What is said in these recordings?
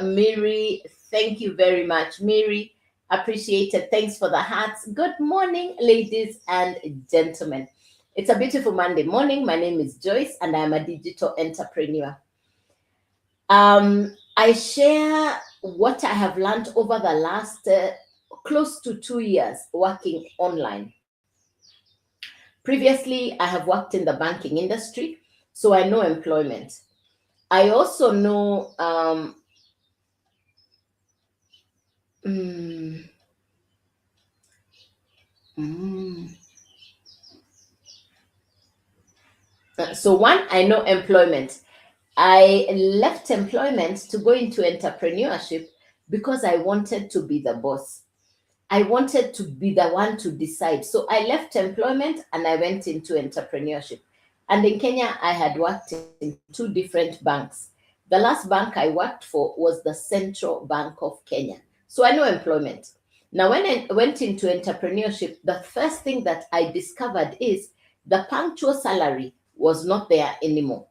Miri. Thank you very much, Miri. Appreciated. Thanks for the hearts. Good morning, ladies and gentlemen. It's a beautiful Monday morning. My name is Joyce, and I'm a digital entrepreneur. I share what I have learned over the last close to 2 years working online. Previously, I have worked in the banking industry, so I know employment. I also know mm, mm. So one, I know employment. I left employment to go into entrepreneurship because I wanted to be the boss. I wanted to be the one to decide. So I left employment and I went into entrepreneurship. And in Kenya, I had worked in two different banks. The last bank I worked for was the Central Bank of Kenya. So I know employment. Now, when I went into entrepreneurship, the first thing that I discovered is the punctual salary was not there anymore.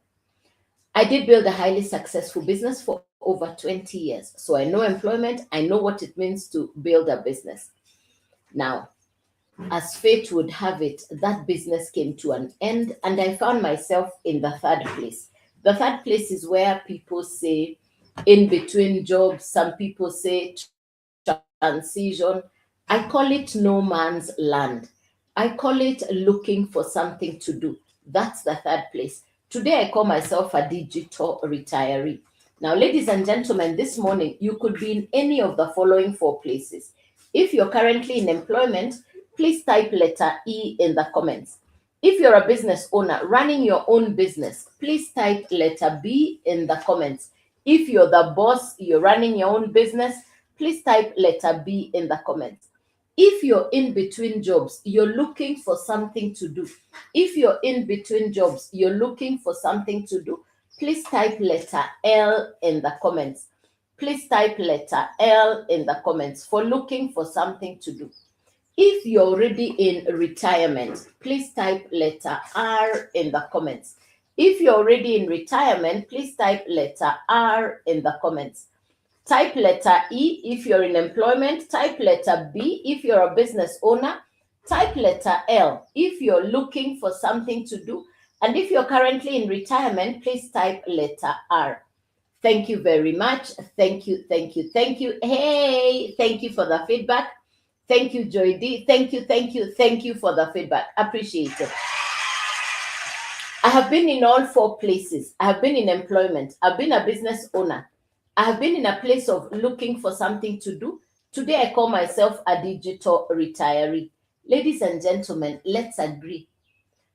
I did build a highly successful business for over 20 years. So I know employment, I know what it means to build a business. Now, as fate would have it, that business came to an end, and I found myself in the third place. The third place is where people say in between jobs, some people say transition. I call it no man's land. I call it looking for something to do. That's the third place. Today, I call myself a digital retiree. Now, ladies and gentlemen, this morning, you could be in any of the following four places. If you're currently in employment, please type letter E in the comments. If you're a business owner running your own business, please type letter B in the comments. If you're the boss, you're running your own business, please type letter B in the comments. If you're in between jobs, you're looking for something to do. If you're in between jobs, you're looking for something to do, please type letter L in the comments. Please type letter L in the comments for looking for something to do. If you're already in retirement, please type letter R in the comments. If you're already in retirement, please type letter R in the comments. Type letter E if you're in employment. Type letter B if you're a business owner. Type letter L if you're looking for something to do. And if you're currently in retirement, please type letter R. Thank you very much. Thank you, thank you, thank you. Hey, thank you for the feedback. Thank you, Joy D. Thank you, thank you, thank you for the feedback. Appreciate it. I have been in all four places. I have been in employment. I've been a business owner. I have been in a place of looking for something to do. Today, I call myself a digital retiree. Ladies and gentlemen, let's agree.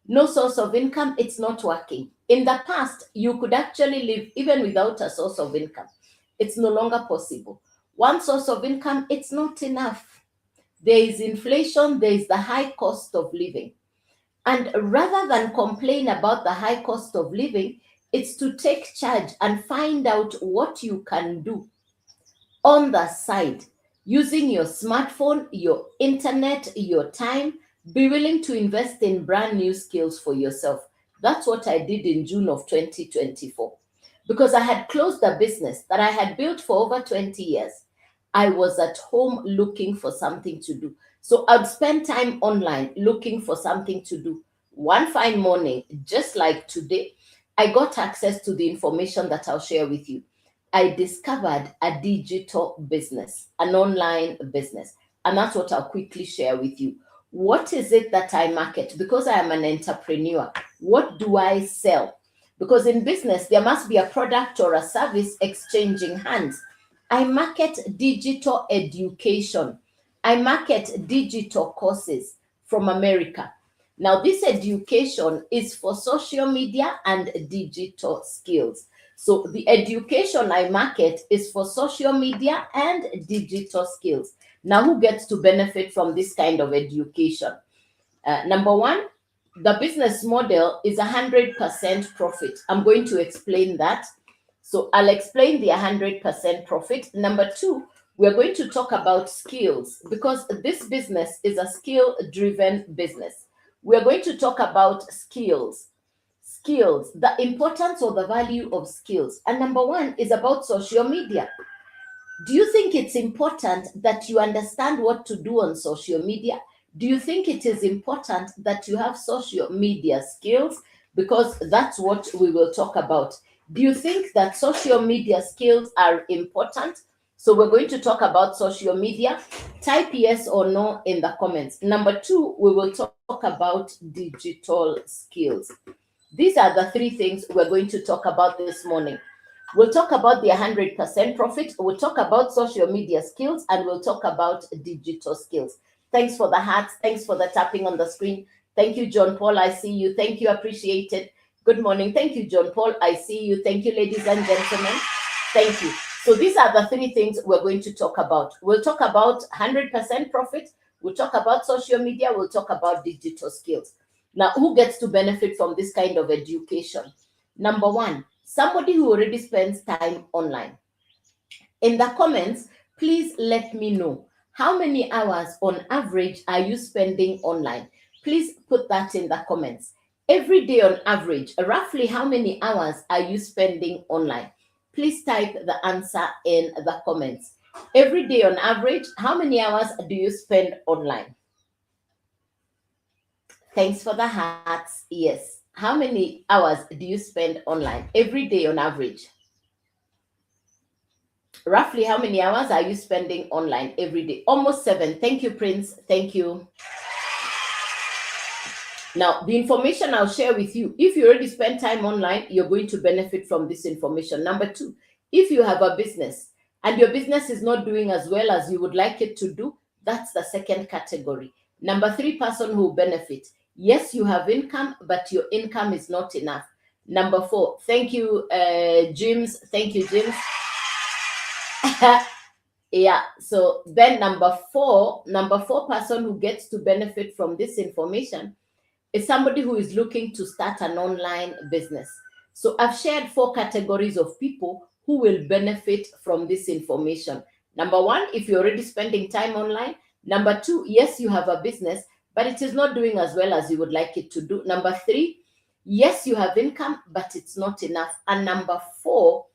No source of income, it's not working. In the past, you could actually live even without a source of income. It's no longer possible. One source of income, it's not enough. There is inflation, there is the high cost of living. And rather than complain about the high cost of living, it's to take charge and find out what you can do on the side using your smartphone, your internet, your time. Be willing to invest in brand new skills for yourself. That's what I did in June of 2024. Because I had closed a business that I had built for over 20 years. I was at home looking for something to do. So I'd spend time online looking for something to do. One fine morning, just like today, I got access to the information that I'll share with you. I discovered a digital business, an online business. And that's what I'll quickly share with you. What is it that I market? Because I am an entrepreneur, what do I sell? Because in business, there must be a product or a service exchanging hands. I market digital education. I market digital courses from America. Now, this education is for social media and digital skills. So the education I market is for social media and digital skills. Now, who gets to benefit from this kind of education? Number one, the business model is 100% profit. I'm going to explain that. So I'll explain the 100% profit. Number two, we're going to talk about skills because this business is a skill-driven business. We're going to talk about skills, the importance or the value of skills. And number one is about social media. Do you think it's important that you understand what to do on social media? Do you think it is important that you have social media skills? Because that's what we will talk about. Do you think that social media skills are important? So we're going to talk about social media. Type yes or no in the comments. Number two, we will talk about digital skills. These are the three things we're going to talk about this morning. We'll talk about the 100% profit. We'll talk about social media skills, and we'll talk about digital skills. Thanks for the hearts. Thanks for the tapping on the screen. Thank you, John Paul. I see you. Thank you. Appreciate it. Good morning. Thank you, John Paul. I see you. Thank you, ladies and gentlemen. Thank you. So these are the three things we're going to talk about. We'll talk about 100% profit. We'll talk about social media. We'll talk about digital skills. Now, who gets to benefit from this kind of education? Number one, somebody who already spends time online. In the comments, please let me know how many hours on average are you spending online. Please put that in the comments. Every day on average, roughly how many hours are you spending online? Please type the answer in the comments. Every day on average, how many hours do you spend online? Thanks for the hearts. Yes. How many hours do you spend online every day on average? Roughly how many hours are you spending online every day? Almost 7. Thank you, Prince. Thank you. Now, the information I'll share with you, if you already spend time online, you're going to benefit from this information. Number two, if you have a business and your business is not doing as well as you would like it to do, that's the second category. Number three, person who benefit. Yes, you have income, but your income is not enough. Number four, thank you, James. Thank you, James. Yeah, so then number four person who gets to benefit from this information is somebody who is looking to start an online business. So I've shared 4 categories of people who will benefit from this information. Number one, if you're already spending time online. Number two, yes, you have a business, but it is not doing as well as you would like it to do. Number three, yes, you have income, but it's not enough. And number four,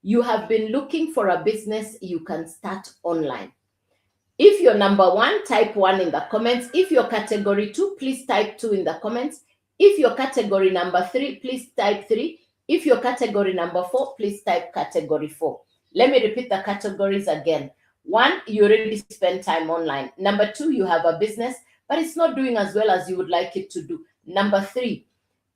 you have been looking for a business you can start online. If you're number one, type 1 in the comments. If you're category 2, please type 2 in the comments. If you're category number 3, please type 3. If you're category number 4, please type category 4. Let me repeat the categories again. 1, you already spend time online. Number 2, you have a business, but it's not doing as well as you would like it to do. Number 3,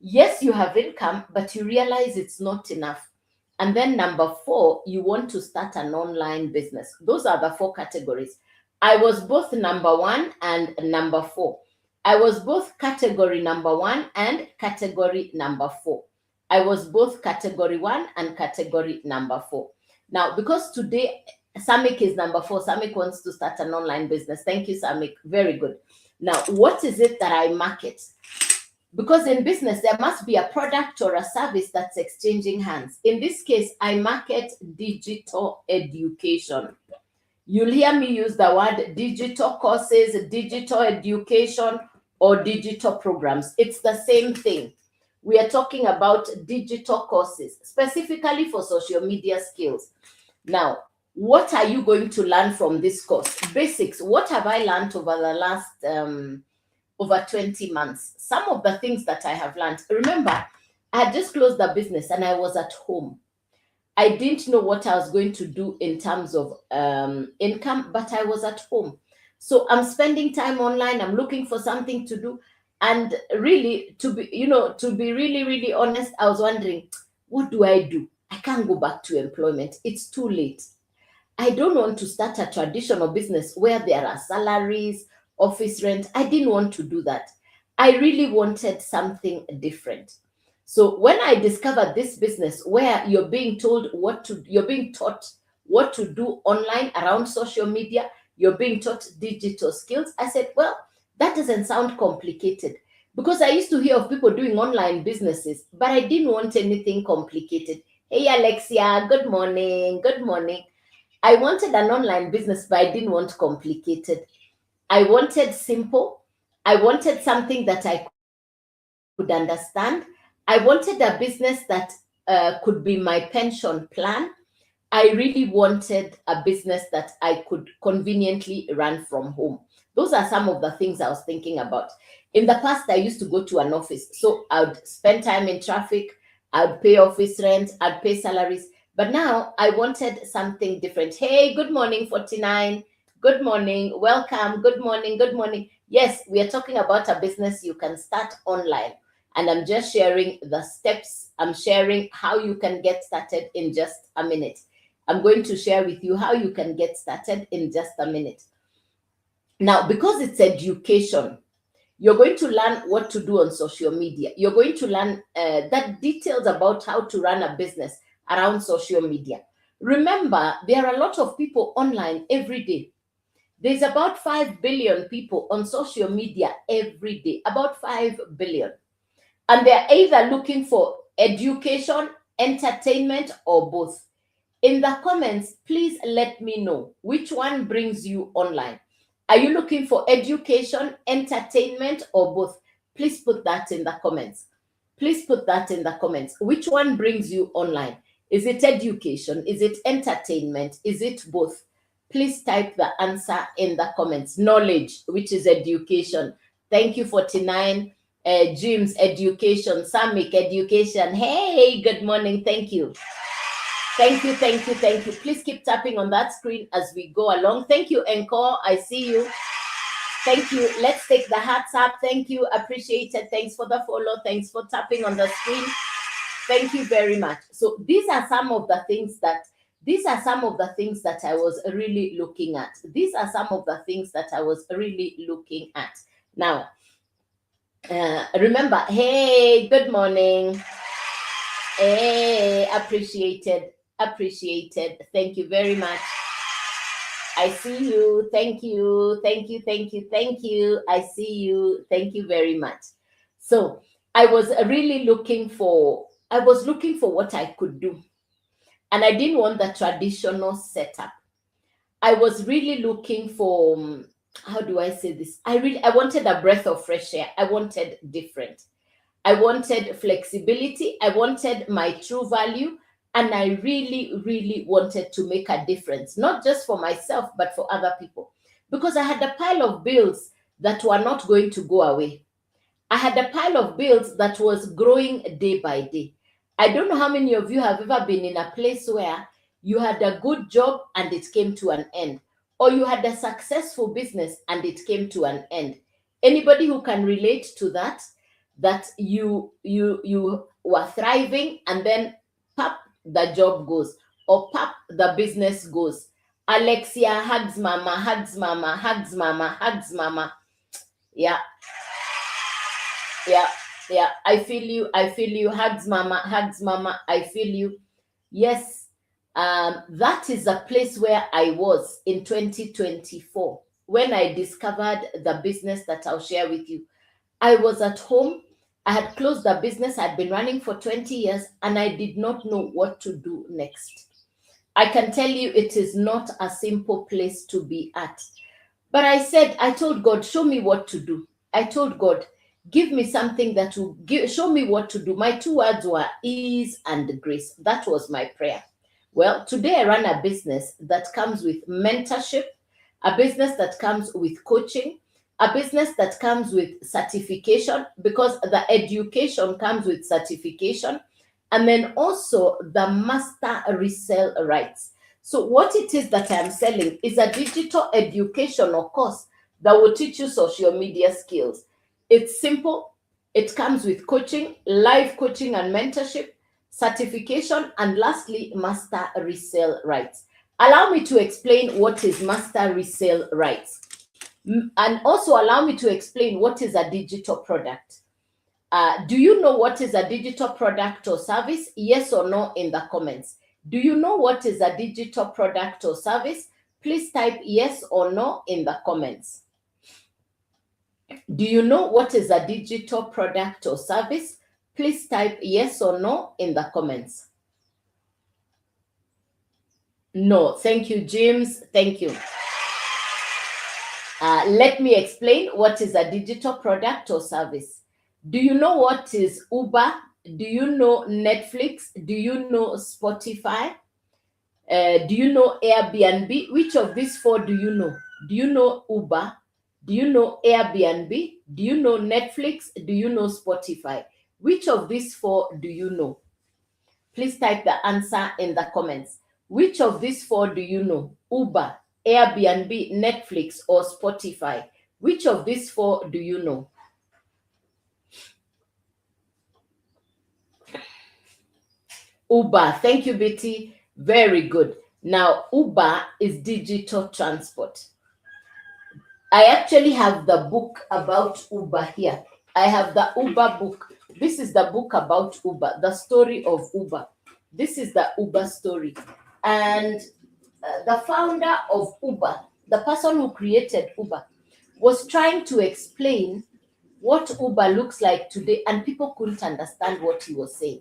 yes, you have income, but you realize it's not enough. And then number 4, you want to start an online business. Those are the 4 categories. I was both number 1 and number 4. I was both category number 1 and category number 4. I was both category 1 and category number 4. Now, because today Samik is number 4, Samik wants to start an online business. Thank you, Samik. Very good. Now, what is it that I market? Because in business, there must be a product or a service that's exchanging hands. In this case, I market digital education. You'll hear me use the word digital courses, digital education, or digital programs. It's the same thing. We are talking about digital courses, specifically for social media skills. Now, what are you going to learn from this course? Basics. What have I learned over the last over 20 months? Some of the things that I have learned. Remember, I had just closed the business and I was at home. I didn't know what I was going to do in terms of income, but I was at home. So I'm spending time online. I'm looking for something to do. And really, to be really, really honest, I was wondering, what do? I can't go back to employment. It's too late. I don't want to start a traditional business where there are salaries, office rent. I didn't want to do that. I really wanted something different. So when I discovered this business where you're being taught what to do online around social media, you're being taught digital skills, I said, well, that doesn't sound complicated. Because I used to hear of people doing online businesses, but I didn't want anything complicated. Hey, Alexia, good morning. Good morning. I wanted an online business, but I didn't want complicated. I wanted simple. I wanted something that I could understand. I wanted a business that could be my pension plan. I really wanted a business that I could conveniently run from home. Those are some of the things I was thinking about. In the past, I used to go to an office. So I would spend time in traffic, I'd pay office rent, I'd pay salaries. But now I wanted something different. Hey, good morning, 49. Good morning. Welcome. Good morning. Good morning. Yes, we are talking about a business you can start online. And I'm just sharing the steps. I'm sharing how you can get started in just a minute. I'm going to share with you how you can get started in just a minute. Now, because it's education, you're going to learn what to do on social media. You're going to learn that details about how to run a business around social media. Remember, there are a lot of people online every day. There's about 5 billion people on social media every day, about 5 billion. And they're either looking for education, entertainment, or both. In the comments, please let me know which one brings you online. Are you looking for education, entertainment, or both? Please put that in the comments. Please put that in the comments. Which one brings you online? Is it education? Is it entertainment? Is it both? Please type the answer in the comments. Knowledge, which is education. Thank you, 49. Jim's education. Samik, education. Hey, good morning. Thank you. Thank you, thank you, thank you. Please keep tapping on that screen as we go along. Thank you, Encore. I see you. Thank you. Let's take the hearts up. Thank you. Appreciate it. Thanks for the follow. Thanks for tapping on the screen. Thank you very much. So these are some of the things that I was really looking at. These are some of the things that I was really looking at. Now, remember, hey, good morning. Hey, appreciated. Thank you very much. I see you. Thank you. I see you. Thank you very much. So I was really looking for what I could do. And I didn't want the traditional setup. I was really looking for, how do I say this? I wanted a breath of fresh air. I wanted different. I wanted flexibility. I wanted my true value. And I really, really wanted to make a difference, not just for myself, but for other people. Because I had a pile of bills that were not going to go away. I had a pile of bills that was growing day by day. I don't know how many of you have ever been in a place where you had a good job and it came to an end, or you had a successful business and it came to an end. Anybody who can relate to that? That you were thriving and then pop, the job goes, or pop, the business goes. Alexia, hugs mama, hugs mama, hugs mama, hugs mama. Yeah, I feel you, hugs mama, I feel you. Yes, that is a place where I was in 2024 when I discovered the business that I'll share with you. I was at home. I had closed the business I'd been running for 20 years, and I did not know what to do next. I can tell you it is not a simple place to be at. But I told God, show me what to do. I told God, give me something that will show me what to do. My 2 words were ease and grace. That was my prayer. Well, today I run a business that comes with mentorship, a business that comes with coaching, a business that comes with certification, because the education comes with certification, and then also the master resell rights. So what it is that I'm selling is a digital educational course that will teach you social media skills. It's simple. It comes with coaching, live coaching and mentorship, certification, and lastly, master resell rights. Allow me to explain what is master resell rights. And also allow me to explain what is a digital product. Do you know what is a digital product or service? Yes or no in the comments. Do you know what is a digital product or service? Please type yes or no in the comments. Do you know what is a digital product or service? Please type yes or no in the comments. No. Thank you, James. Thank you. Let me explain what is a digital product or service. Do you know what is Uber? Do you know Netflix? Do you know Spotify? Do you know Airbnb? Which of these four do you know? Do you know Uber? Do you know Airbnb? Do you know Netflix? Do you know Spotify? Which of these four do you know? Please type the answer in the comments. Which of these four do you know? Uber, Airbnb, Netflix, or Spotify? Which of these four do you know? Uber. Thank you, Betty. Very good. Now, Uber is digital transport. I actually have the book about Uber here. I have the Uber book. This is the book about Uber, the story of Uber. This is the Uber story. And the founder of Uber, the person who created Uber, was trying to explain what Uber looks like today, and people couldn't understand what he was saying.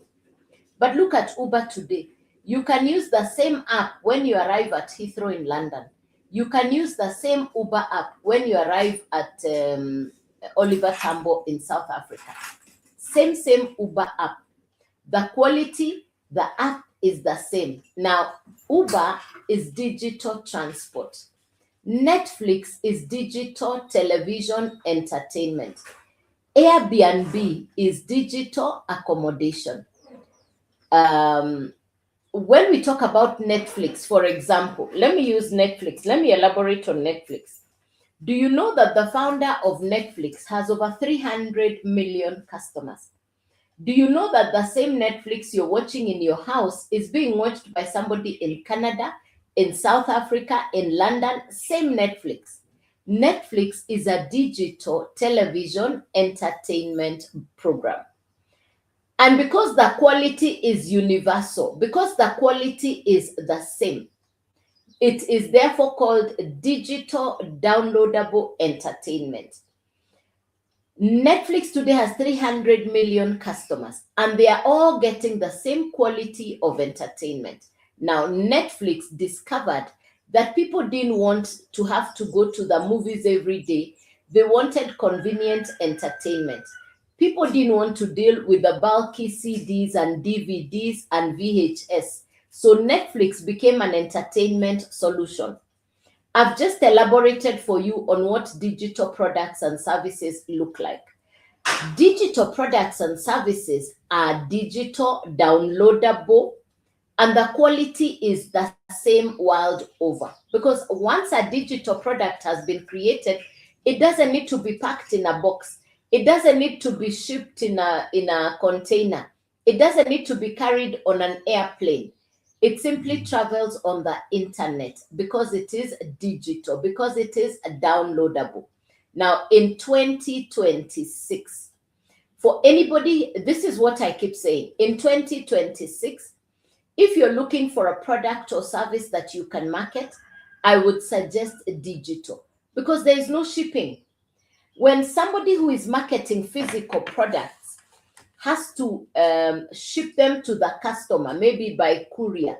But look at Uber today. You can use the same app when you arrive at Heathrow in London. You can use the same Uber app when you arrive at Oliver Tambo in South Africa. Same Uber app. The quality, the app is the same. Now, Uber is digital transport. Netflix is digital television entertainment. Airbnb is digital accommodation. When we talk about Netflix, for example, let me use Netflix. Let me elaborate on Netflix. Do you know that the founder of Netflix has over 300 million customers? Do you know that the same Netflix you're watching in your house is being watched by somebody in Canada, in South Africa, in London? Same Netflix. Netflix is a digital television entertainment program. And because the quality is universal, because the quality is the same, it is therefore called digital downloadable entertainment. Netflix today has 300 million customers, and they are all getting the same quality of entertainment. Now, Netflix discovered that people didn't want to have to go to the movies every day. They wanted convenient entertainment. People didn't want to deal with the bulky CDs and DVDs and VHS. So Netflix became an entertainment solution. I've just elaborated for you on what digital products and services look like. Digital products and services are digital, downloadable, and the quality is the same world over. Because once a digital product has been created, it doesn't need to be packed in a box. It doesn't need to be shipped in a container. It doesn't need to be carried on an airplane. It simply travels on the internet because it is digital, because it is downloadable. Now, in 2026, for anybody, this is what I keep saying. In 2026, if you're looking for a product or service that you can market, I would suggest digital because there is no shipping. When somebody who is marketing physical products has to ship them to the customer, maybe by courier,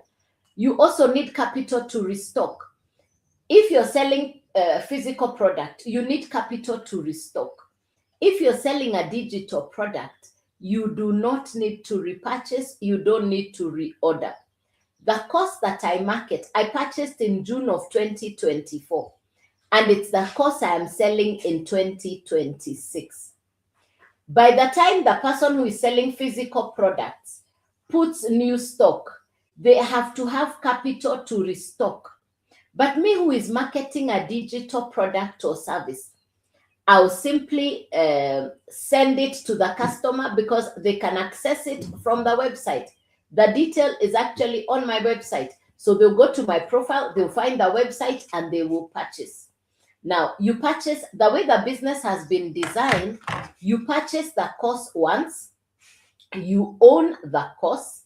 you also need capital to restock. If you're selling a physical product, you need capital to restock. If you're selling a digital product, you do not need to repurchase, you don't need to reorder. The course that I market, I purchased in June of 2024, and it's the course I am selling in 2026. By the time the person who is selling physical products puts new stock, they have to have capital to restock. But me who is marketing a digital product or service, I'll simply send it to the customer because they can access it from the website. The detail is actually on my website. So they'll go to my profile, they'll find the website, and they will purchase. Now, you purchase, the way the business has been designed, you purchase the course once, you own the course,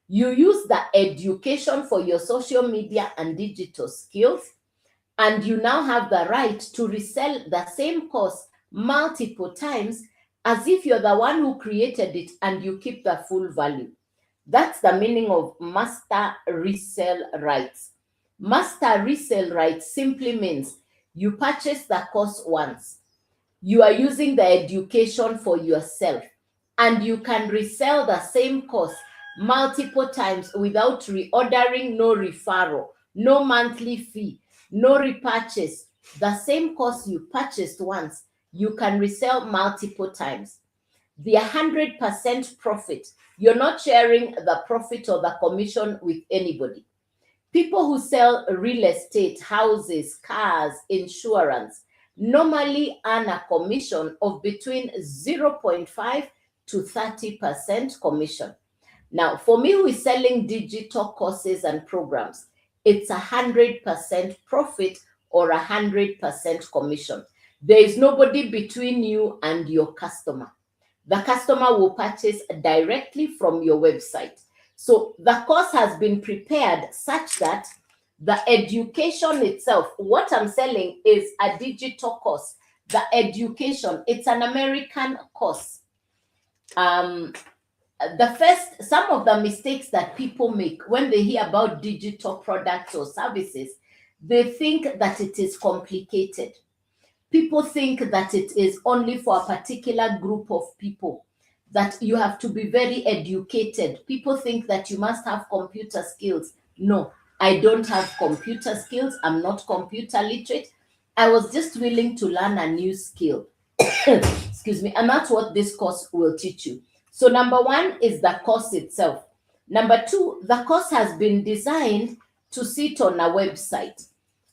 you use the education for your social media and digital skills, and you now have the right to resell the same course multiple times as if you're the one who created it and you keep the full value. That's the meaning of master resale rights. Master resale rights simply means you purchase the course once, you are using the education for yourself, and you can resell the same course multiple times without reordering, no referral, no monthly fee, no repurchase. The same course you purchased once, you can resell multiple times. The 100% profit, you're not sharing the profit or the commission with anybody. People who sell real estate, houses, cars, insurance, normally earn a commission of between 0.5 to 30% commission. Now, for me who is selling digital courses and programs, it's 100% profit or 100% commission. There is nobody between you and your customer. The customer will purchase directly from your website. So the course has been prepared such that the education itself, what I'm selling is a digital course. The education, it's an American course. Some of the mistakes that people make when they hear about digital products or services, they think that it is complicated. People think that it is only for a particular group of people, that you have to be very educated. People think that you must have computer skills. No, I don't have computer skills. I'm not computer literate. I was just willing to learn a new skill. Excuse me. And that's what this course will teach you. So number one is the course itself. Number two, the course has been designed to sit on a website.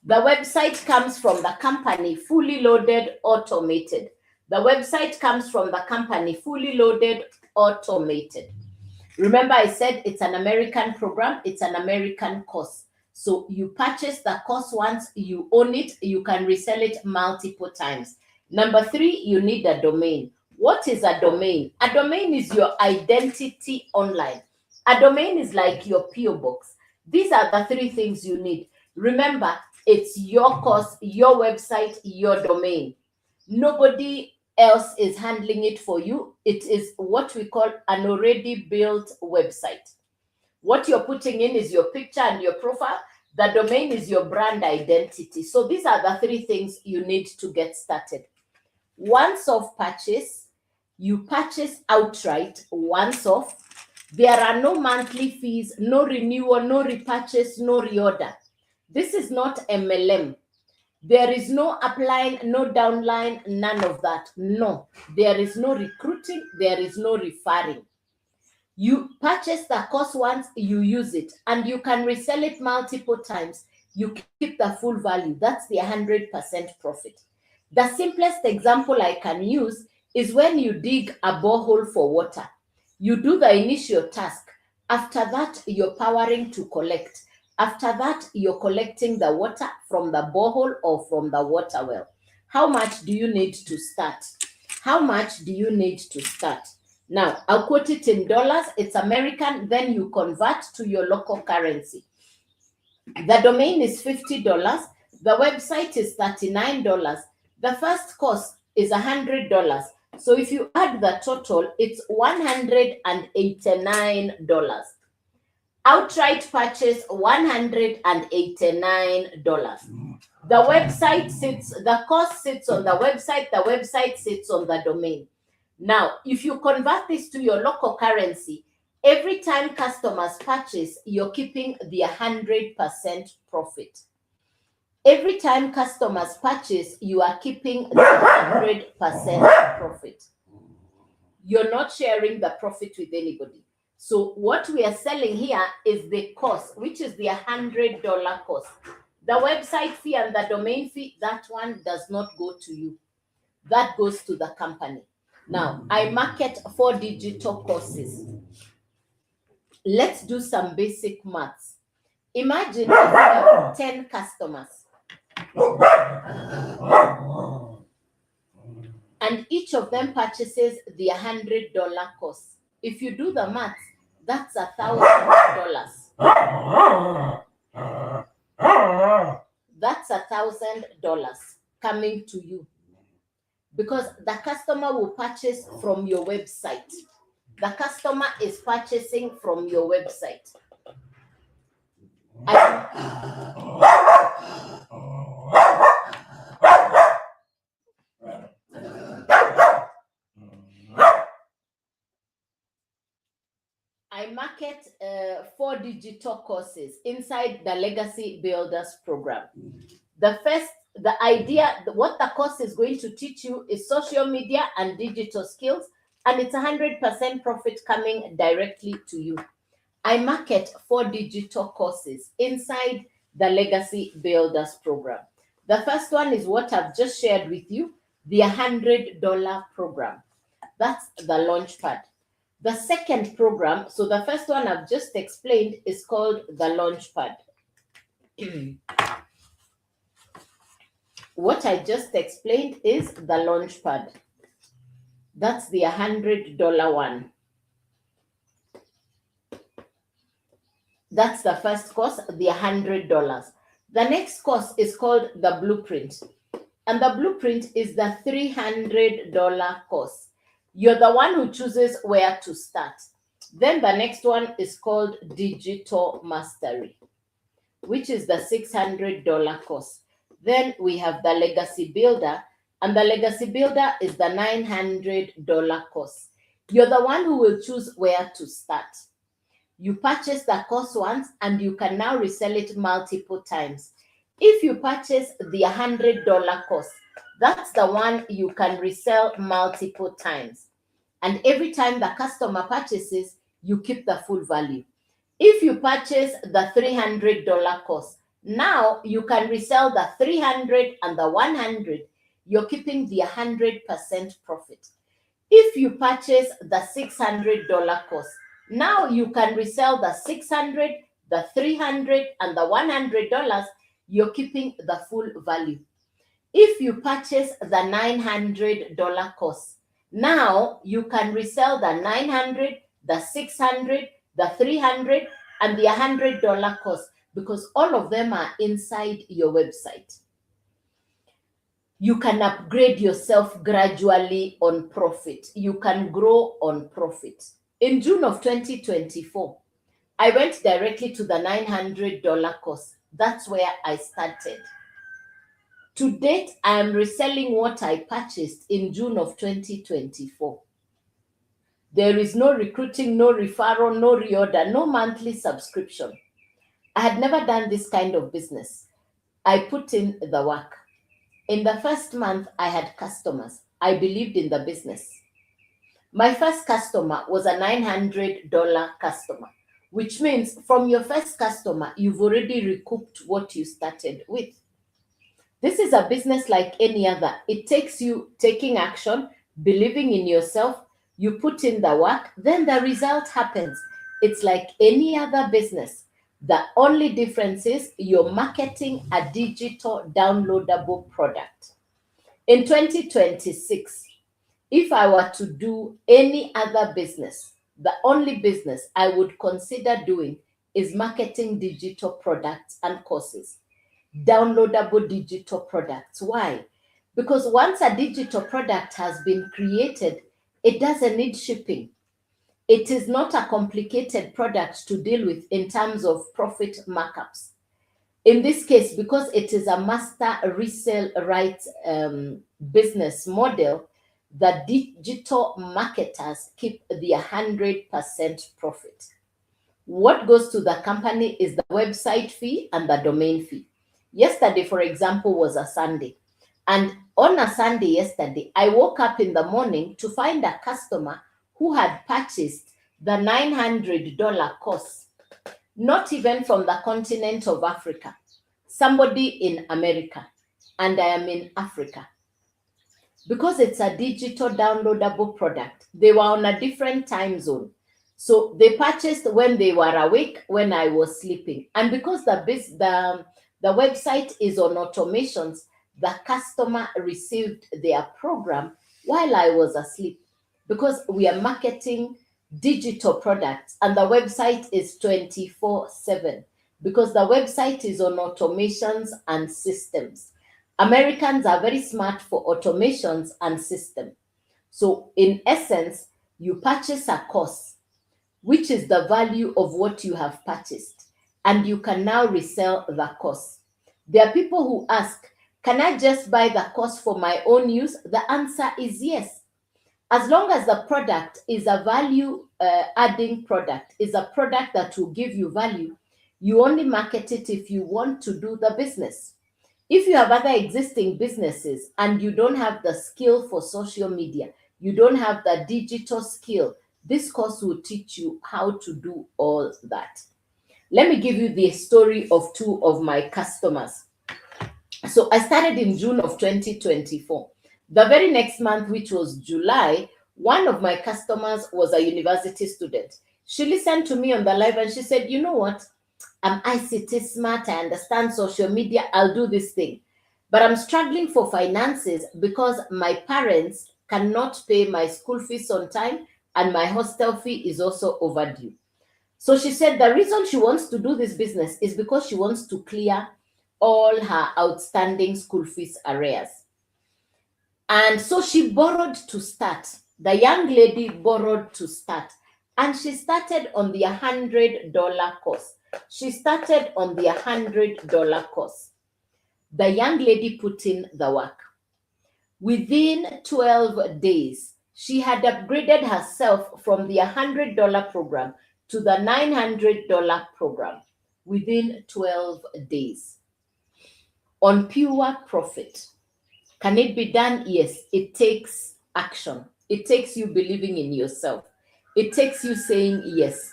The website comes from the company, fully loaded, automated. The website comes from the company, fully loaded, automated. Remember, I said it's an American program, it's an American course. So you purchase the course once, you own it, you can resell it multiple times. Number three, you need a domain. What is a domain? A domain is your identity online. A domain is like your PO box. These are the three things you need. Remember, it's your course, your website, your domain. Nobody else is handling it for you. It is what we call an already built website. What you're putting in is your picture and your profile. The domain is your brand identity. So these are the three things you need to get started. Once off purchase, you purchase outright once off. There are no monthly fees, no renewal, no repurchase, no reorder. This is not MLM. There is no upline, no downline, none of that. No, there is no recruiting, there is no referring. You purchase the course once, you use it, and you can resell it multiple times. You keep the full value. That's the 100% profit. The simplest example I can use is when you dig a borehole for water. You do the initial task. After that, you're powering to collect. After that, you're collecting the water from the borehole or from the water well. How much do you need to start? How much do you need to start? Now, I'll quote it in dollars. It's American. Then you convert to your local currency. The domain is $50. The website is $39. The first cost is $100. So if you add the total, it's $189. Outright purchase, $189. The cost sits on the website sits on the domain. Now, if you convert this to your local currency, every time customers purchase, you're keeping the 100% profit. Every time customers purchase, you are keeping the 100% profit. You're not sharing the profit with anybody. So what we are selling here is the cost, which is the $100 cost. The website fee and the domain fee, that one does not go to you. That goes to the company. Now, I market 4 digital courses. Let's do some basic maths. Imagine if you have 10 customers and each of them purchases the $100 course. If you do the maths, that's $1,000. That's $1,000 coming to you, because the customer will purchase from your website. The customer is purchasing from your website. I market 4 digital courses inside the Legacy Builders program. The idea, what the course is going to teach you is social media and digital skills, and it's 100% profit coming directly to you. I market 4 digital courses inside the Legacy Builders program. The first one is what I've just shared with you, the $100 program. That's the Launchpad. The second program, so the first one I've just explained is called the Launchpad. What I just explained is the Launchpad. That's the $100 one. That's the first course, the $100. The next course is called the Blueprint. And the Blueprint is the $300 course. You're the one who chooses where to start. Then the next one is called Digital Mastery, which is the $600 course. Then we have the Legacy Builder, and the Legacy Builder is the $900 course. You're the one who will choose where to start. You purchase the course once and you can now resell it multiple times. If you purchase the $100 course, that's the one you can resell multiple times. And every time the customer purchases, you keep the full value. If you purchase the $300 course, now you can resell the 300 and the 100. You're keeping the 100% profit. If you purchase the $600 course, now you can resell the 600, the 300, and the $100. You're keeping the full value. If you purchase the $900 course, now you can resell the 900, the 600, the 300, and the $100 course, because all of them are inside your website. You can upgrade yourself gradually on profit. You can grow on profit. In June of 2024, I went directly to the $900 course. That's where I started. To date, I am reselling what I purchased in June of 2024. There is no recruiting, no referral, no reorder, no monthly subscription. I had never done this kind of business. I put in the work. In the first month, I had customers. I believed in the business. My first customer was a $900 customer, which means from your first customer, you've already recouped what you started with. This is a business like any other. It takes you taking action, believing in yourself, you put in the work, then the result happens. It's like any other business. The only difference is you're marketing a digital downloadable product. In 2026, if I were to do any other business, the only business I would consider doing is marketing digital products and courses. Downloadable digital products. Why? Because once a digital product has been created, it doesn't need shipping. It is not a complicated product to deal with in terms of profit markups. In this case, because it is a master resale rights business model, the digital marketers keep the 100% profit. What goes to the company is the website fee and the domain fee. Yesterday, for example, was a Sunday. And on a Sunday yesterday, I woke up in the morning to find a customer who had purchased the $900 course, not even from the continent of Africa, somebody in America, and I am in Africa. Because it's a digital downloadable product, they were on a different time zone. So they purchased when they were awake, when I was sleeping. And because the website is on automations, the customer received their program while I was asleep, because we are marketing digital products and the website is 24/7, because the website is on automations and systems. Americans are very smart for automations and systems. So in essence, you purchase a course, which is the value of what you have purchased, and you can now resell the course. There are people who ask, can I just buy the course for my own use? The answer is yes. As long as the product is a value adding product, is a product that will give you value, you only market it if you want to do the business. If you have other existing businesses and you don't have the skill for social media, you don't have the digital skill, this course will teach you how to do all that. Let me give you the story of two of my customers. So I started in June of 2024. The very next month, which was July, one of my customers was a university student. She listened to me on the live and she said, you know what? I'm ICT smart. I understand social media. I'll do this thing. But I'm struggling for finances because my parents cannot pay my school fees on time and my hostel fee is also overdue. So she said the reason she wants to do this business is because she wants to clear all her outstanding school fees arrears. And so she borrowed to start. The young lady borrowed to start. And she started on the $100 course. She started on the $100 course. The young lady put in the work. Within 12 days, she had upgraded herself from the $100 program to the $900 program within 12 days on pure profit. Can it be done? Yes. It takes action. It takes you believing in yourself. It takes you saying yes.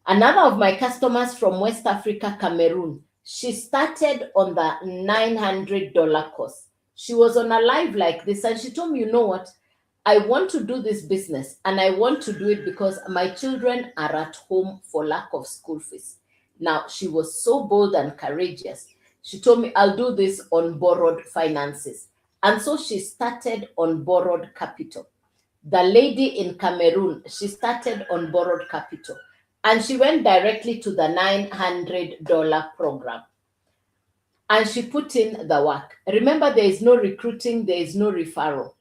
Another of my customers from West Africa, Cameroon, she started on the $900 course. She was on a live like this and she told me, you know what? I want to do this business and I want to do it because my children are at home for lack of school fees. Now, she was so bold and courageous. She told me, I'll do this on borrowed finances. And so she started on borrowed capital. The lady in Cameroon, she started on borrowed capital. And she went directly to the $900 program. And she put in the work. Remember, there is no recruiting, there is no referral.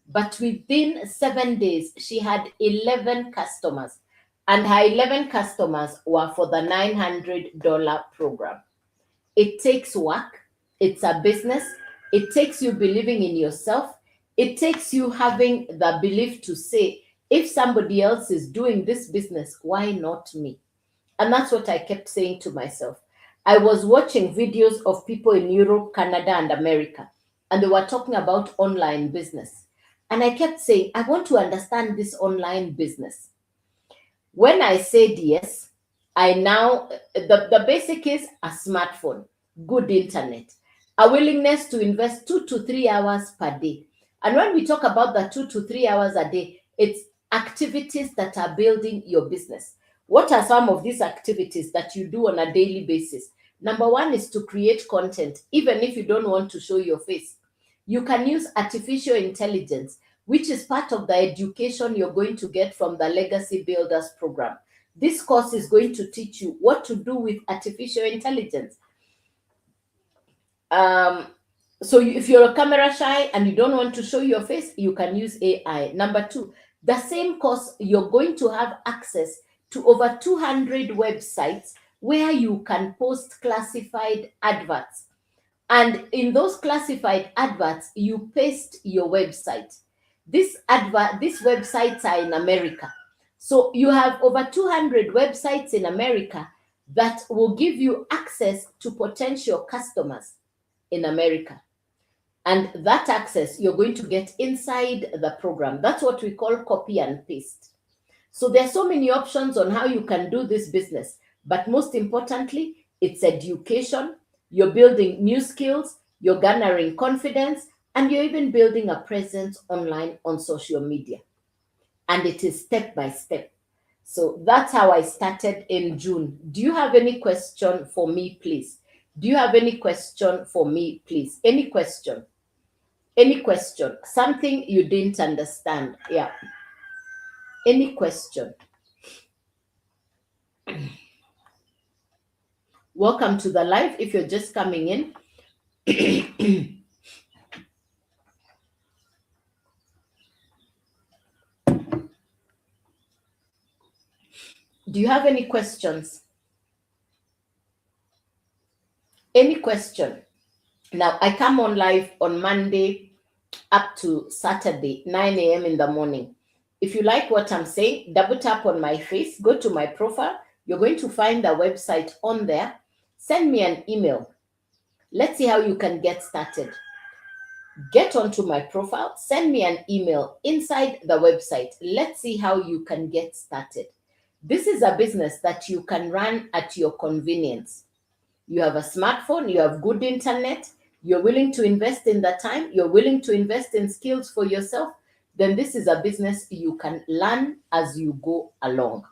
But within 7 days, she had 11 customers. And her 11 customers were for the $900 program. It takes work. It's a business. It takes you believing in yourself. It takes you having the belief to say, if somebody else is doing this business, why not me? And that's what I kept saying to myself. I was watching videos of people in Europe, Canada, and America, and they were talking about online business. And I kept saying, I want to understand this online business. When I said yes, I now, the basic is a smartphone, good internet, a willingness to invest 2 to 3 hours per day. And when we talk about the 2 to 3 hours a day, it's activities that are building your business. What are some of these activities that you do on a daily basis? Number one is to create content, even if you don't want to show your face. You can use artificial intelligence, which is part of the education you're going to get from the Legacy Builders program. This course is going to teach you what to do with artificial intelligence. So if you're a camera shy and you don't want to show your face, you can use AI. Number two, the same course, you're going to have access to over 200 websites where you can post classified adverts. And in those classified adverts, you paste your website. These websites are in America. So you have over 200 websites in America that will give you access to potential customers in America. And that access you're going to get inside the program. That's what we call copy and paste. So there are so many options on how you can do this business. But most importantly, it's education. You're building new skills, you're garnering confidence, and you're even building a presence online on social media. And it is step by step. So that's how I started in June. Do you have any question for me, please? Do you have any question for me, please? Any question? Any question? Something you didn't understand? Yeah. Any question? Welcome to the live. If you're just coming in, do you have any questions? Any question? Now, I come on live on Monday, up to Saturday, 9 a.m. in the morning. If you like what I'm saying, double tap on my face, go to my profile. You're going to find the website on there. Send me an email. Let's see how you can get started. Get onto my profile, send me an email inside the website. Let's see how you can get started. This is a business that you can run at your convenience. You have a smartphone, you have good internet, you're willing to invest in the time, you're willing to invest in skills for yourself, then this is a business you can learn as you go along.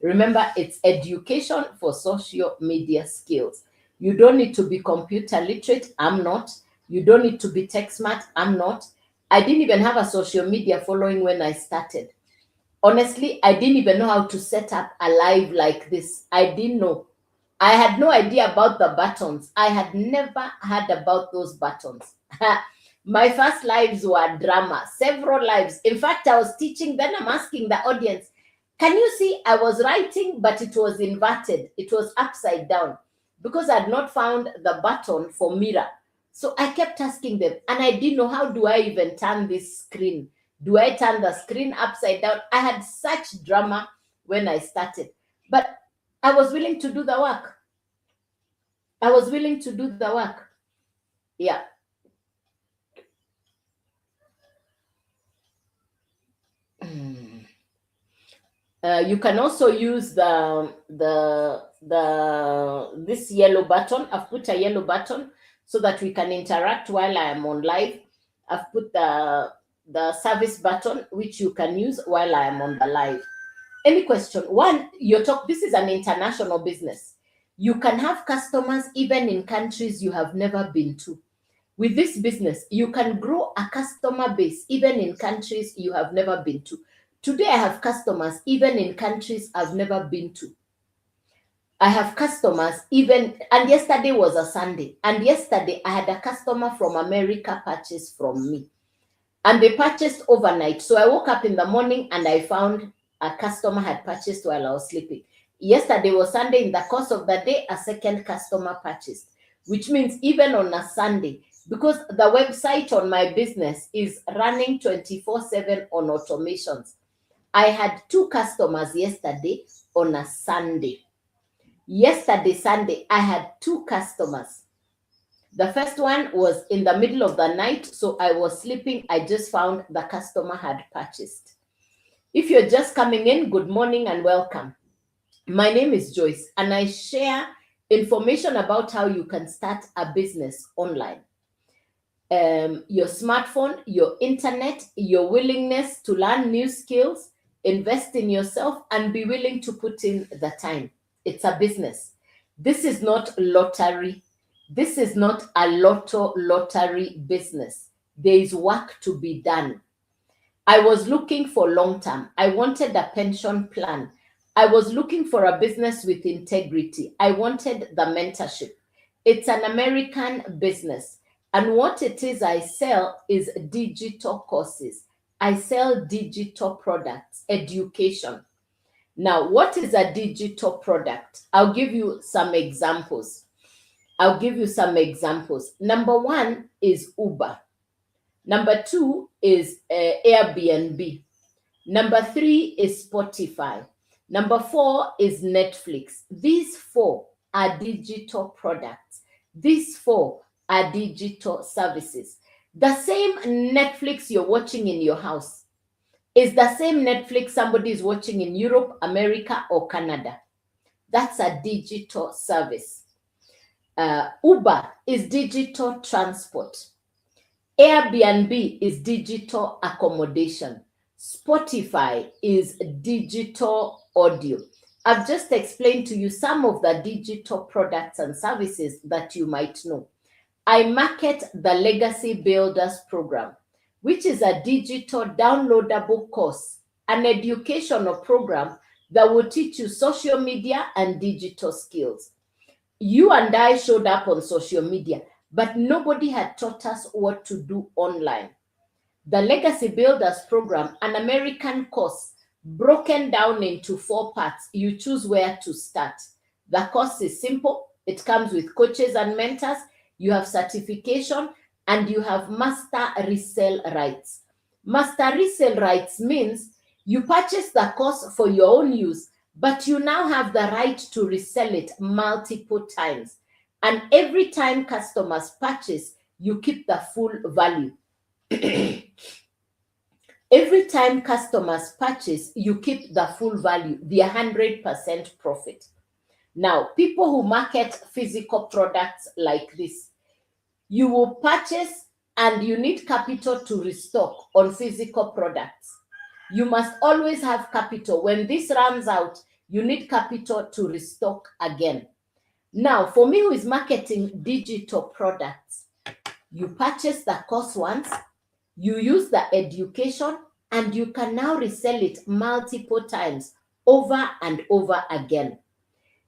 Remember, it's education for social media skills. You don't need to be computer literate. I'm not. You don't need to be tech smart. I'm not. I didn't even have a social media following when I started. Honestly, I didn't even know how to set up a live like this. I didn't know. I had no idea about the buttons. I had never heard about those buttons. My first lives were drama, several lives. In fact, I was teaching, then I'm asking the audience, can you see I was writing, but it was inverted. It was upside down because I had not found the button for mirror. So I kept asking them, and I didn't know, how do I even turn this screen? Do I turn the screen upside down? I had such drama when I started, but I was willing to do the work. I was willing to do the work. Yeah. You can also use this yellow button. I've put a yellow button so that we can interact while I am on live. I've put the service button, which you can use while I am on the live. Any question? One, this is an international business. You can have customers even in countries you have never been to. With this business, you can grow a customer base even in countries you have never been to. Today, I have customers even in countries I've never been to. I have customers and yesterday was a Sunday, and yesterday I had a customer from America purchase from me. And they purchased overnight. So I woke up in the morning and I found a customer had purchased while I was sleeping. Yesterday was Sunday. In the course of the day, a second customer purchased, which means even on a Sunday, because the website on my business is running 24/7 on automations. I had 2 customers yesterday on a Sunday. Yesterday, Sunday, I had 2 customers. The first one was in the middle of the night, so I was sleeping. I just found the customer had purchased. If you're just coming in, good morning and welcome. My name is Joyce, and I share information about how you can start a business online. Your smartphone, your internet, your willingness to learn new skills, invest in yourself, and be willing to put in the time. It's a business. This is not lottery. This is not a lottery business. There is work to be done. I was looking for long term. I wanted a pension plan. I was looking for a business with integrity. I wanted the mentorship. It's an American business. And what it is I sell is digital courses. I sell digital products, education. Now, what is a digital product? I'll give you some examples. Number 1 is Uber. Number 2 is Airbnb. Number 3 is Spotify. Number 4 is Netflix. These 4 are digital products. These 4 are digital services. The same Netflix you're watching in your house is the same Netflix somebody is watching in Europe, America, or Canada. That's a digital service. Uber is digital transport. Airbnb is digital accommodation. Spotify is digital audio. I've just explained to you some of the digital products and services that you might know. I market the Legacy Builders Program, which is a digital downloadable course, an educational program that will teach you social media and digital skills. You and I showed up on social media, but nobody had taught us what to do online. The Legacy Builders Program, an American course broken down into 4 parts. You choose where to start. The course is simple. It comes with coaches and mentors. You have certification. and you have master resale rights. Master resale rights means you purchase the course for your own use, but you now have the right to resell it multiple times. And every time customers purchase, you keep the full value. Every time customers purchase, you keep the full value, the 100% profit. Now, people who market physical products like this, you will purchase and you need capital to restock on physical products. You must always have capital. When this runs out, you need capital to restock again. Now, for me who is marketing digital products, you purchase the course once, you use the education, and you can now resell it multiple times over and over again.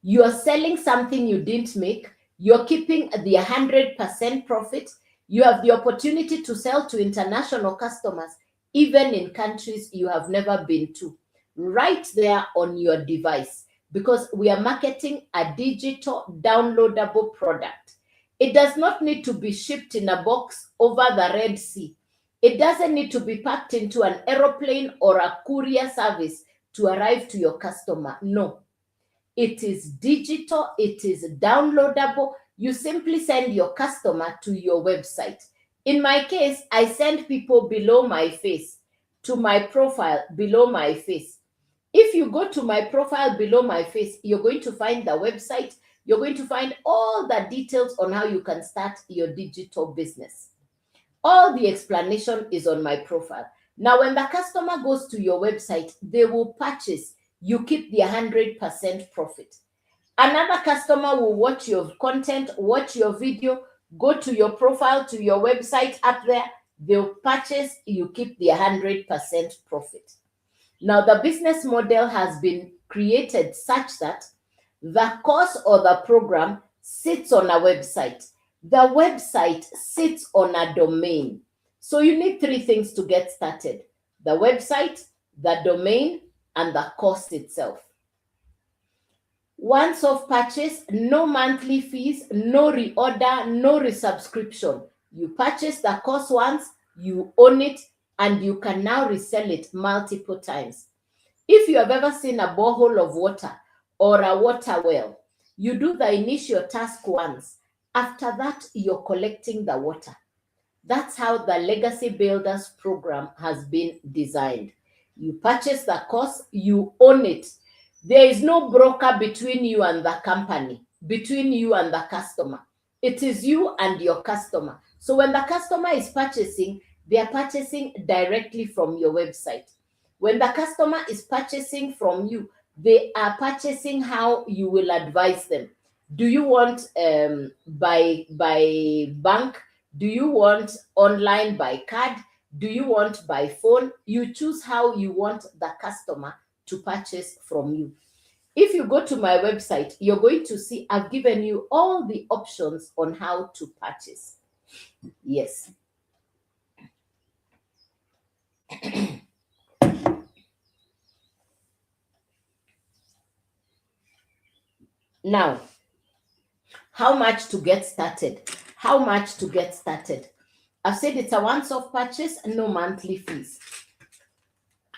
You're selling something you didn't make, you're keeping the 100% profit, you have the opportunity to sell to international customers, even in countries you have never been to, right there on your device, because we are marketing a digital downloadable product. It does not need to be shipped in a box over the Red Sea. It doesn't need to be packed into an aeroplane or a courier service to arrive to your customer. No. It is digital, it is downloadable. You simply send your customer to your website. In my case, I send people below my face to my profile below my face. If you go to my profile below my face, you're going to find the website. You're going to find all the details on how you can start your digital business. All the explanation is on my profile. Now, when the customer goes to your website, they will purchase. You keep the 100% profit. Another customer will watch your content, watch your video, go to your profile, to your website up there. They'll purchase. You keep the 100% profit. Now, the business model has been created such that the course or the program sits on a website. The website sits on a domain. So you need three things to get started: the website, the domain, and the course itself. Once off purchase, no monthly fees, no reorder, no resubscription. You purchase the course once, you own it, and you can now resell it multiple times. If you have ever seen a borehole of water or a water well, you do the initial task once. After that, you're collecting the water. That's how the Legacy Builders program has been designed. You purchase the course, you own it. There is no broker between you and the company, between you and the customer. It is you and your customer. So when the customer is purchasing, they are purchasing directly from your website. When the customer is purchasing from you, they are purchasing how you will advise them. Do you want by bank? Do you want online by card? Do you want by phone? You choose how you want the customer to purchase from you. If you go to my website, you're going to see I've given you all the options on how to purchase. Yes. Now, how much to get started? How much to get started? I've said it's a once-off purchase, no monthly fees.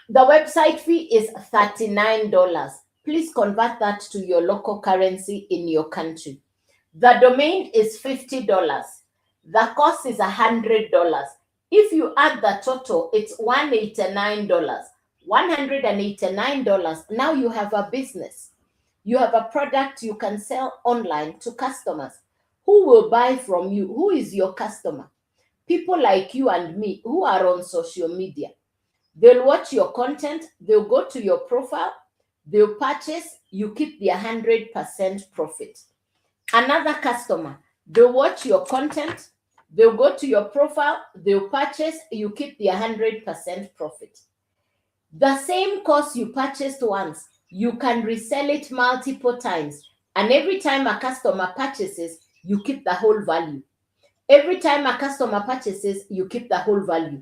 The website fee is $39. Please convert that to your local currency in your country. The domain is $50. The cost is $100. If you add the total, it's $189. $189. Now you have a business. You have a product you can sell online to customers. Who will buy from you? Who is your customer? People like you and me who are on social media. They'll watch your content, they'll go to your profile, they'll purchase, you keep the 100% profit. Another customer, they'll watch your content, they'll go to your profile, they'll purchase, you keep the 100% profit. The same course you purchased once, you can resell it multiple times. And every time a customer purchases, you keep the whole value. Every time a customer purchases, you keep the whole value.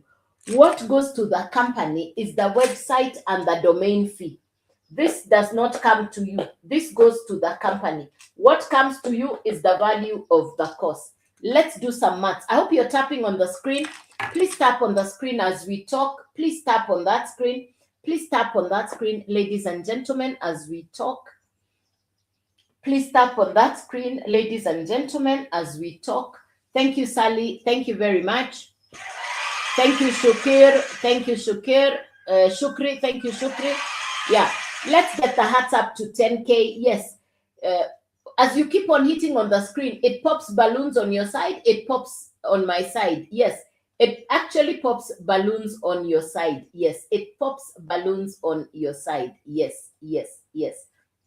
What goes to the company is the website and the domain fee. This does not come to you. This goes to the company. What comes to you is the value of the course. Let's do some maths. I hope you're tapping on the screen. Please tap on the screen as we talk. Please tap on that screen. Please tap on that screen, ladies and gentlemen, as we talk. Please tap on that screen, ladies and gentlemen, as we talk. Thank you, Sally. Thank you very much. Thank you, Shukir. Thank you, Shukir. Shukri. Thank you, Shukri. Yeah, let's get the hearts up to 10K. Yes. As you keep on hitting on the screen, it pops balloons on your side. It pops on my side. Yes. It actually pops balloons on your side. Yes. It pops balloons on your side. Yes. Yes. Yes.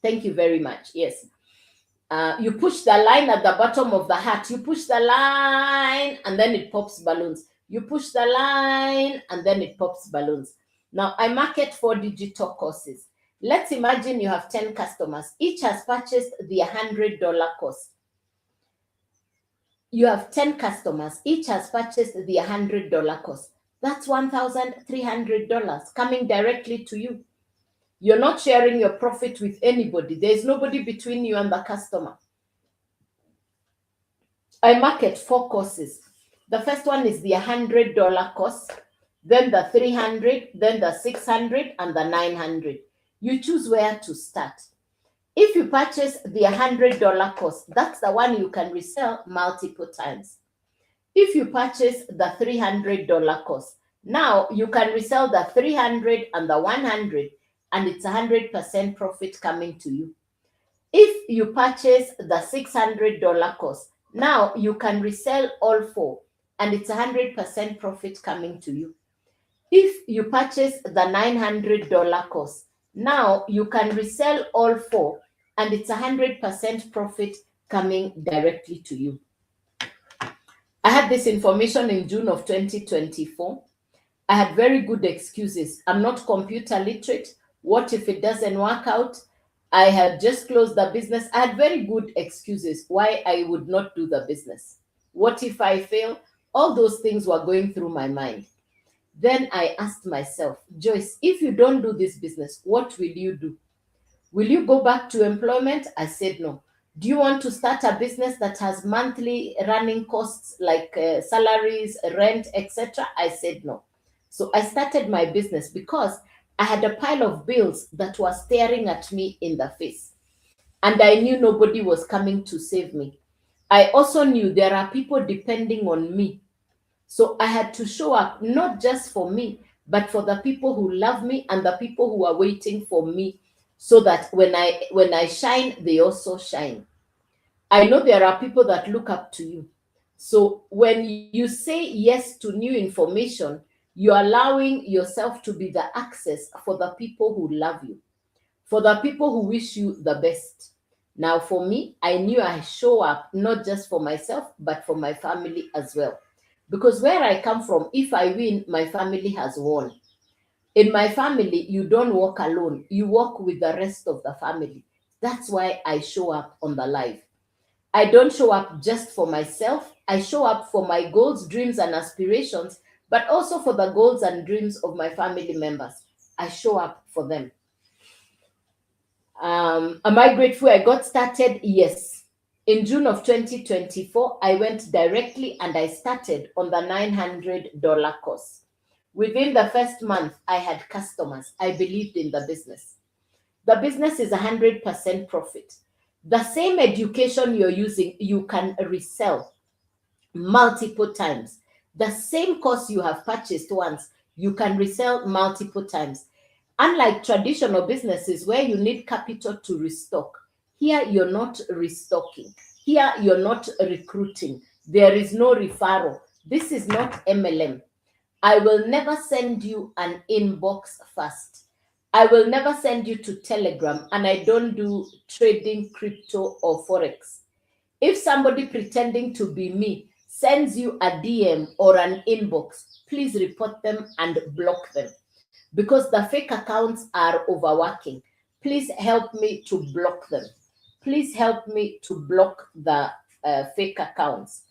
Thank you very much. Yes. You push the line at the bottom of the hat. You push the line and then it pops balloons. You push the line and then it pops balloons. Now, I market 4 digital courses. Let's imagine you have 10 customers. Each has purchased the $100 course. You have 10 customers. Each has purchased the $100 course. That's $1,300 coming directly to you. You're not sharing your profit with anybody. There's nobody between you and the customer. I market 4 courses. The first one is the $100 course, then the $300, then the $600, and the $900. You choose where to start. If you purchase the $100 course, that's the one you can resell multiple times. If you purchase the $300 course, now you can resell the 300 and the 100, and it's 100% profit coming to you. If you purchase the $600 course, now you can resell all 4, and it's 100% profit coming to you. If you purchase the $900 course, now you can resell all 4, and it's 100% profit coming directly to you. I had this information in June of 2024. I had very good excuses. I'm not computer literate. What if it doesn't work out? I had just closed the business. I had very good excuses why I would not do the business. What if I fail? All those things were going through my mind. Then I asked myself, Joyce, if you don't do this business, what will you do? Will you go back to employment? I said no. Do you want to start a business that has monthly running costs like salaries, rent, etc.? I said no. So I started my business because I had a pile of bills that were staring at me in the face. And I knew nobody was coming to save me. I also knew there are people depending on me. So I had to show up not just for me, but for the people who love me and the people who are waiting for me, so that when I shine, they also shine. I know there are people that look up to you. So when you say yes to new information, you're allowing yourself to be the access for the people who love you, for the people who wish you the best. Now, for me, I knew I show up not just for myself, but for my family as well. Because where I come from, if I win, my family has won. In my family, you don't walk alone, you walk with the rest of the family. That's why I show up on the live. I don't show up just for myself. I show up for my goals, dreams, and aspirations, but also for the goals and dreams of my family members. I show up for them. Am I grateful I got started? Yes. In June of 2024, I went directly and I started on the $900 course. Within the first month, I had customers. I believed in the business. The business is 100% profit. The same education you're using, you can resell multiple times. The same course you have purchased once, you can resell multiple times. Unlike traditional businesses where you need capital to restock, here you're not restocking. Here you're not recruiting. There is no referral. This is not MLM. I will never send you an inbox first. I will never send you to Telegram, and I don't do trading crypto or Forex. If somebody pretending to be me sends you a DM or an inbox, please report them and block them, because the fake accounts are overworking. Please help me to block them. Please help me to block the fake accounts.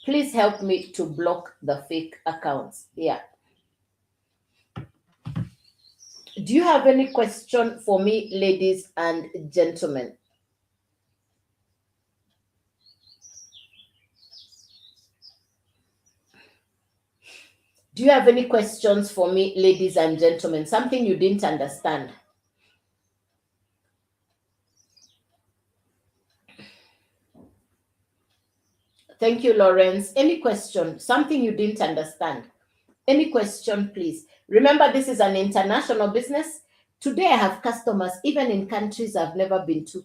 Please help me to block the fake accounts. Yeah. Do you have any question for me, ladies and gentlemen? Do you have any questions for me, ladies and gentlemen? Something you didn't understand? Thank you, Lawrence. Any question? Something you didn't understand? Any question, please? Remember, this is an international business. Today, I have customers even in countries I've never been to.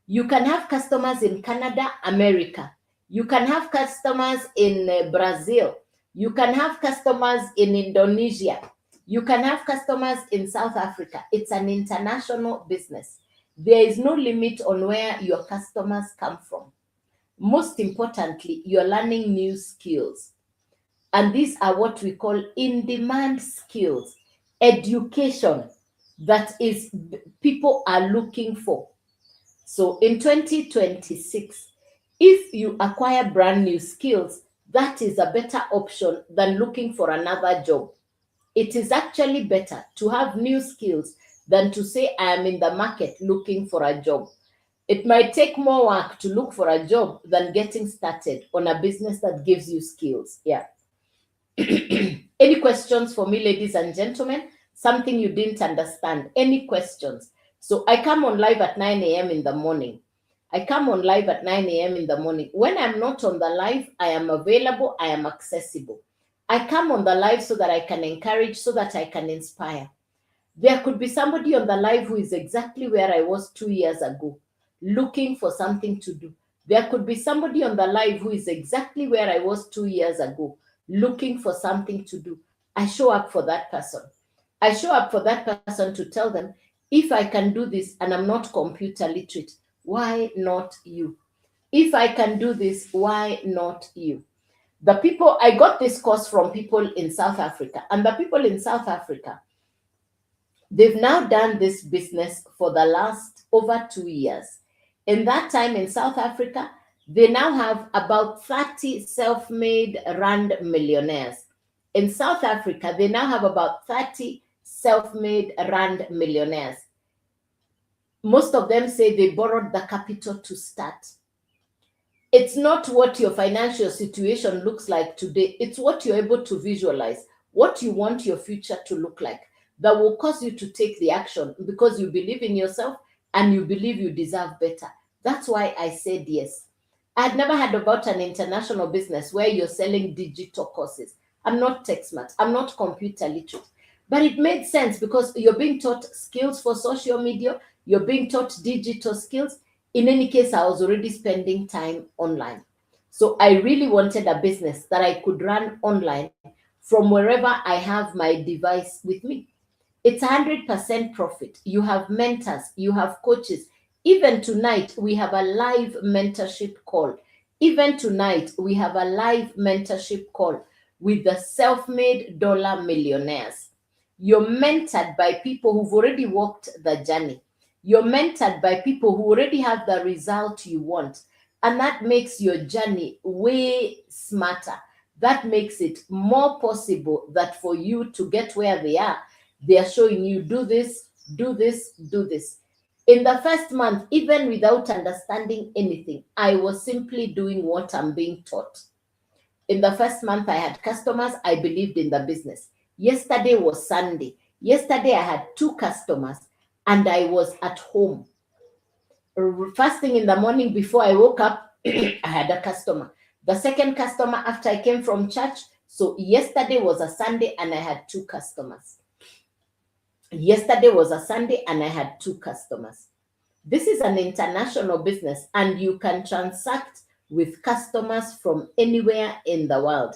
You can have customers in Canada, America. You can have customers in Brazil. You can have customers in Indonesia. You can have customers in South Africa. It's an international business. There is no limit on where your customers come from. Most importantly, you're learning new skills. And these are what we call in demand skills, education that is people are looking for. So in 2026, if you acquire brand new skills, that is a better option than looking for another job. It is actually better to have new skills than to say, I am in the market looking for a job. It might take more work to look for a job than getting started on a business that gives you skills. Yeah. Any questions for me, ladies and gentlemen? Something you didn't understand? Any questions? So I come on live at 9 a.m. in the morning. I come on live at 9 a.m. in the morning. When I'm not on the live, I am available, I am accessible. I come on the live so that I can encourage, so that I can inspire. There could be somebody on the live who is exactly where I was 2 years ago, looking for something to do. There could be somebody on the live who is exactly where I was 2 years ago, looking for something to do. I show up for that person. I show up for that person to tell them, if I can do this and I'm not computer literate, why not you? If I can do this, why not you? The people, I got this course from people in South Africa, and the people in South Africa, they've now done this business for the last over 2 years. In that time in South Africa, they now have about 30 self made Rand millionaires. In South Africa, they now have about 30 self made Rand millionaires. Most of them say they borrowed the capital to start. It's not what your financial situation looks like today, it's what you're able to visualize, what you want your future to look like, that will cause you to take the action because you believe in yourself and you believe you deserve better. That's why I said yes. I had never heard about an international business where you're selling digital courses. I'm not tech smart, I'm not computer literate. But it made sense because you're being taught skills for social media, you're being taught digital skills. In any case, I was already spending time online. So I really wanted a business that I could run online from wherever I have my device with me. It's 100% profit. You have mentors, you have coaches. Even tonight, we have a live mentorship call. Even tonight, we have a live mentorship call with the self made dollar millionaires. You're mentored by people who've already walked the journey. You're mentored by people who already have the result you want. And that makes your journey way smarter. That makes it more possible that for you to get where they are showing you do this, do this, do this. In the first month, even without understanding anything, I was simply doing what I'm being taught. In the first month, I had customers. I believed in the business. Yesterday was Sunday. Yesterday, I had 2 customers and I was at home. First thing in the morning before I woke up, I had a customer. The second customer after I came from church. So yesterday was a Sunday and I had 2 customers. Yesterday was a Sunday and I had 2 customers. This is an international business and you can transact with customers from anywhere in the world.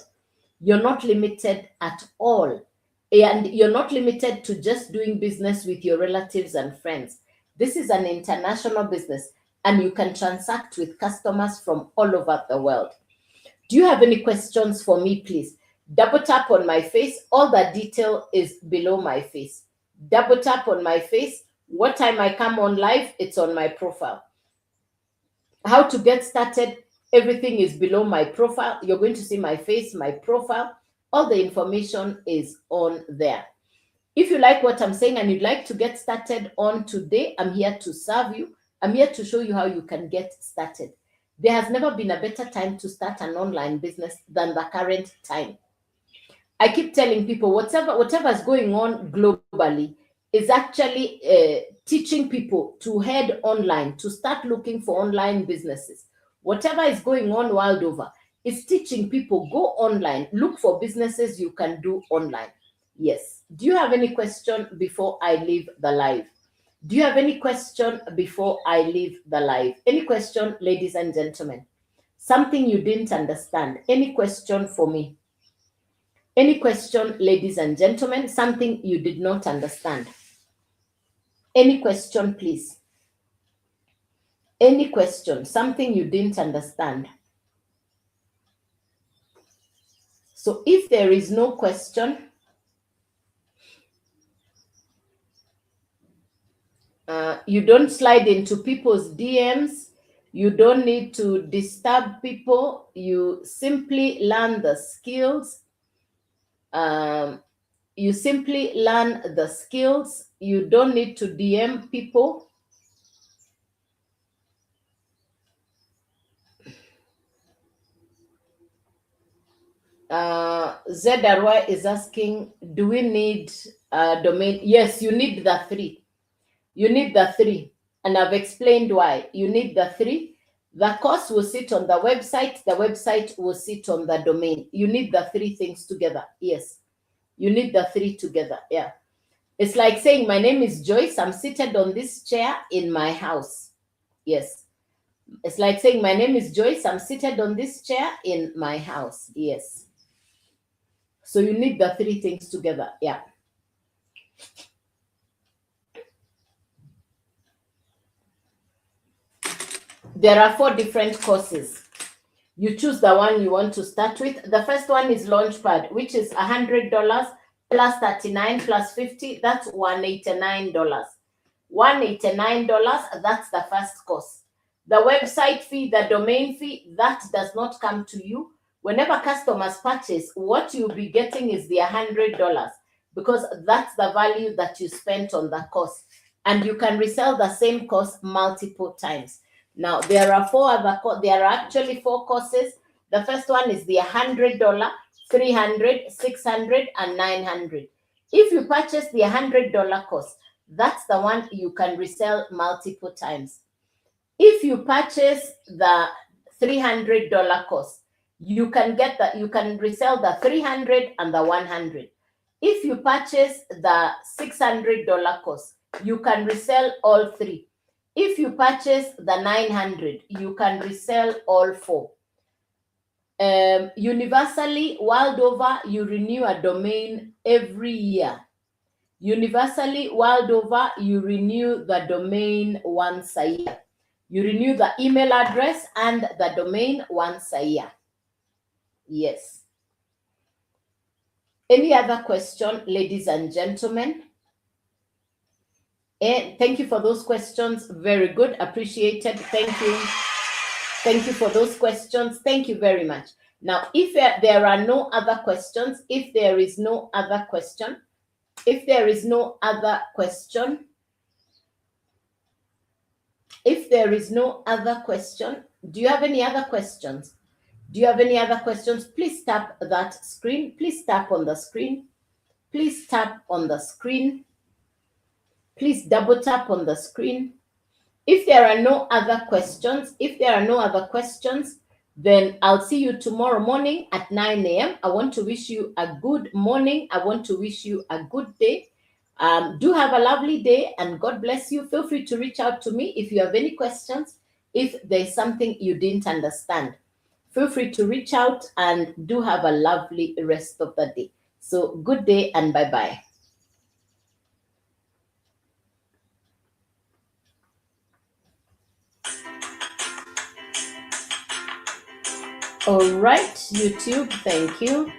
You're not limited at all. And you're not limited to just doing business with your relatives and friends. This is an international business and you can transact with customers from all over the world. Do you have any questions for me, please? Double tap on my face. All the detail is below my face. Double tap on my face. What time I come on live, it's on my profile. How to get started, everything is below my profile. You're going to see my face, my profile. All the information is on there. If you like what I'm saying and you'd like to get started on today, I'm here to serve you. I'm here to show you how you can get started. There has never been a better time to start an online business than the current time. I keep telling people whatever is going on globally is actually teaching people to head online, to start looking for online businesses. Whatever is going on world over is teaching people, go online, look for businesses you can do online. Yes. Do you have any question before I leave the live? Do you have any question before I leave the live? Any question, ladies and gentlemen? Something you didn't understand? Any question for me? Any question, ladies and gentlemen? Something you did not understand? Any question, please? Any question? Something you didn't understand? So if there is no question, you don't slide into people's DMs. You don't need to disturb people. You simply learn the skills. You simply learn the skills. You don't need to DM people. ZRY is asking, do we need a domain? Yes, you need the three. You need the three. And I've explained why. You need the three. The course will sit on the website. The website will sit on the domain. You need the three things together. Yes. You need the three together. Yeah. It's like saying, my name is Joyce. I'm seated on this chair in my house. Yes. It's like saying, my name is Joyce. I'm seated on this chair in my house. Yes. So you need the three things together. Yeah. There are 4 different courses. You choose the one you want to start with. The first one is Launchpad, which is $100 plus 39 plus 50. That's $189. $189. That's the first course. The website fee, the domain fee, that does not come to you. Whenever customers purchase, what you'll be getting is the $100 because that's the value that you spent on the course. And you can resell the same course multiple times. Now, there are there are actually 4 courses. The first one is the $100, $300, $600, and $900. If you purchase the $100 course, that's the one you can resell multiple times. If you purchase the $300 course, you can resell the 300 and the 100. If you purchase the $600 course, you can resell all 3. If you purchase the 900, you can resell all 4. Universally, world over, you renew a domain every year. Universally, world over, you renew the domain once a year. You renew the email address and the domain once a year. Yes. Any other question, ladies and gentlemen? Thank you for those questions. Very good. Appreciated. Thank you. Thank you for those questions. Thank you very much. Now, if there are no other questions, if there is no other question, do you have any other questions? Please tap that screen. Please tap on the screen. Please tap on the screen. Please double tap on the screen. If there are no other questions, then I'll see you tomorrow morning at 9 a.m. I want to wish you a good morning. I want to wish you a good day. Do have a lovely day and God bless you. Feel free to reach out to me if you have any questions. If there's something you didn't understand, feel free to reach out and do have a lovely rest of the day. So good day and bye-bye. All right, YouTube, thank you.